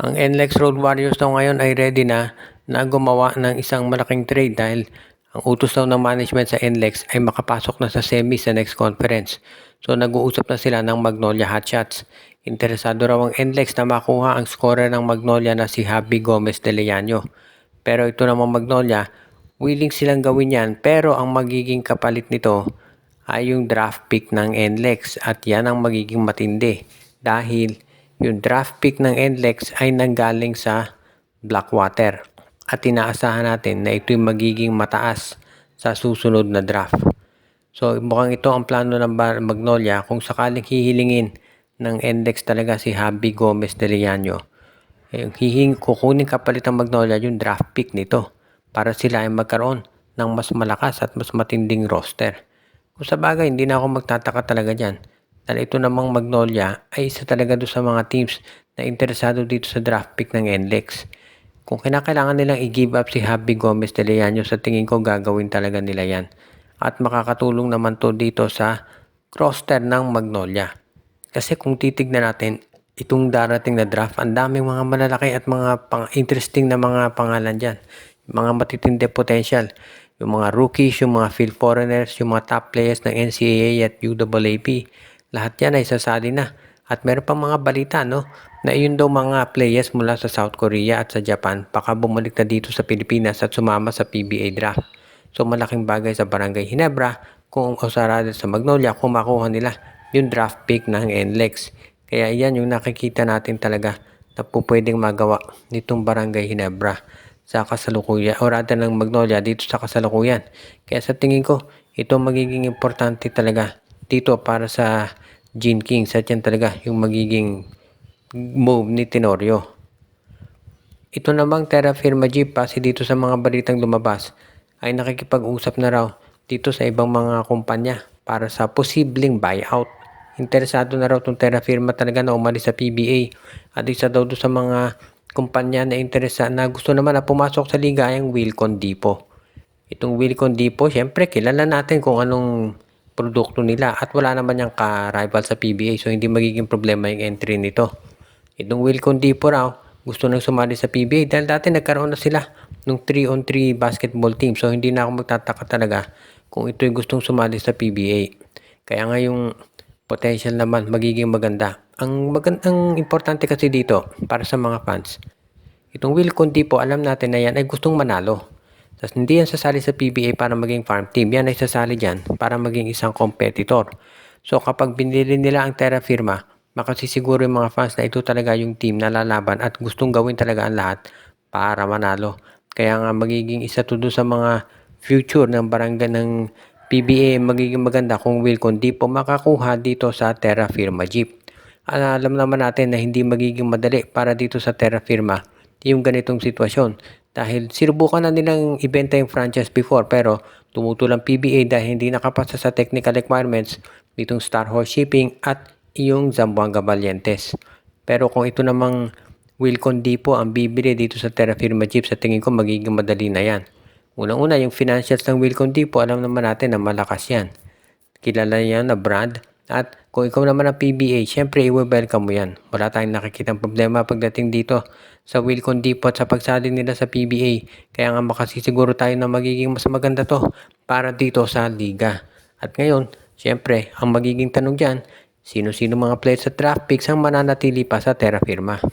Ang NLEX Road Warriors daw ngayon ay ready na gumawa ng isang malaking trade dahil ang utos daw ng management sa NLEX ay makapasok na sa semi sa next conference. So nag-uusap na sila ng Magnolia Hotshots. Interesado raw ang NLEX na makuha ang scorer ng Magnolia na si Javi Gomez de Leano. Pero ito namang Magnolia, willing silang gawin yan pero ang magiging kapalit nito ay yung draft pick ng NLEX at yan ang magiging matindi dahil yung draft pick ng NLEX ay nanggaling sa Blackwater at inaasahan natin na ito'y magiging mataas sa susunod na draft. So mukhang ito ang plano ng Magnolia kung sakaling hihilingin ng NLEX talaga si Javi Gomez de Leano. Kukunin kapalit ng Magnolia yung draft pick nito para sila ay magkaroon ng mas malakas at mas matinding roster. Kung sa bagay, hindi na ako magtataka talaga dyan. Dahil ito namang Magnolia ay isa talaga doon sa mga teams na interesado dito sa draft pick ng NLEX. Kung kinakailangan nilang i-give up si Javi Gomez de Leano, sa tingin ko gagawin talaga nila yan. At makakatulong naman to dito sa roster ng Magnolia. Kasi kung titignan natin, itong darating na draft, ang daming mga malalaki at mga interesting na mga pangalan dyan. Mga matitindi potential. Yung mga rookies, yung mga field foreigners, yung mga top players ng NCAA at UAAP. Lahat yan ay sasali na. At meron pang mga balita na yun daw mga players mula sa South Korea at sa Japan baka bumalik na dito sa Pilipinas at sumama sa PBA draft. So malaking bagay sa Barangay Ginebra o sa Magnolia kung makuha nila yung draft pick ng NLEX. Kaya yan yung nakikita natin talaga na pwedeng magawa nitong Barangay Ginebra sa kasalukuyan o rather ng Magnolia dito sa kasalukuyan. Kaya sa tingin ko, ito magiging importante talaga dito para sa Gene Kings at yan talaga yung magiging move ni Tenorio. Ito namang Terra Firma Jeep kasi dito sa mga balitang lumabas ay nakikipag-usap na raw dito sa ibang mga kumpanya para sa posibleng buyout. Interesado na raw itong Terra Firma talaga na umalis sa PBA at isa daw doon sa mga kumpanya na na gusto naman na pumasok sa liga ay ang Wilcon Depot. Itong Wilcon Depot, syempre kilala natin kung anong produkto nila at wala naman yung ka-rival sa PBA so hindi magiging problema yung entry nito. Itong Wilcon Depot raw gusto nang sumali sa PBA dahil dati nagkaroon na sila ng 3-on-3 basketball team so hindi na ako magtataka talaga kung ito'y gustong sumali sa PBA. Kaya nga yung potential naman magiging maganda. Ang importante kasi dito para sa mga fans, itong Wilcon Depot alam natin na yan ay gustong manalo. Tapos hindi yan sasali sa PBA para maging farm team. Yan ay sasali dyan para maging isang competitor. So kapag binili nila ang Terra Firma, makasisiguro yung mga fans na ito talaga yung team na lalaban at gustong gawin talaga ang lahat para manalo. Kaya nga magiging isa to sa mga future ng barangay ng PBA magiging maganda kung Wilcon Depot makakuha dito sa Terra Firma Jeep. Alam naman natin na hindi magiging madali para dito sa Terra Firma yung ganitong sitwasyon. Dahil sinubukan na nilang ibenta yung franchise before pero tumutol ang PBA dahil hindi nakapasa sa technical requirements nitong Star Horse Shipping at yung Zamboanga Valientes. Pero kung ito namang Wilcon Depot ang bibili dito sa Terra Firma Jeep, sa tingin ko magiging madali na yan. Unang-una yung financials ng Wilcon Depot, alam naman natin na malakas yan. Kilala yan na brand. At kung ikaw naman ang PBA, syempre i-welcome mo yan. Wala tayong nakikitang problema pagdating dito sa Wilcon Depot sa pagsali nila sa PBA. Kaya nga makasisiguro tayo na magiging mas maganda to para dito sa liga. At ngayon, syempre, ang magiging tanong dyan, sino-sino mga players sa draft picks ang mananatili pa sa Terra Firma.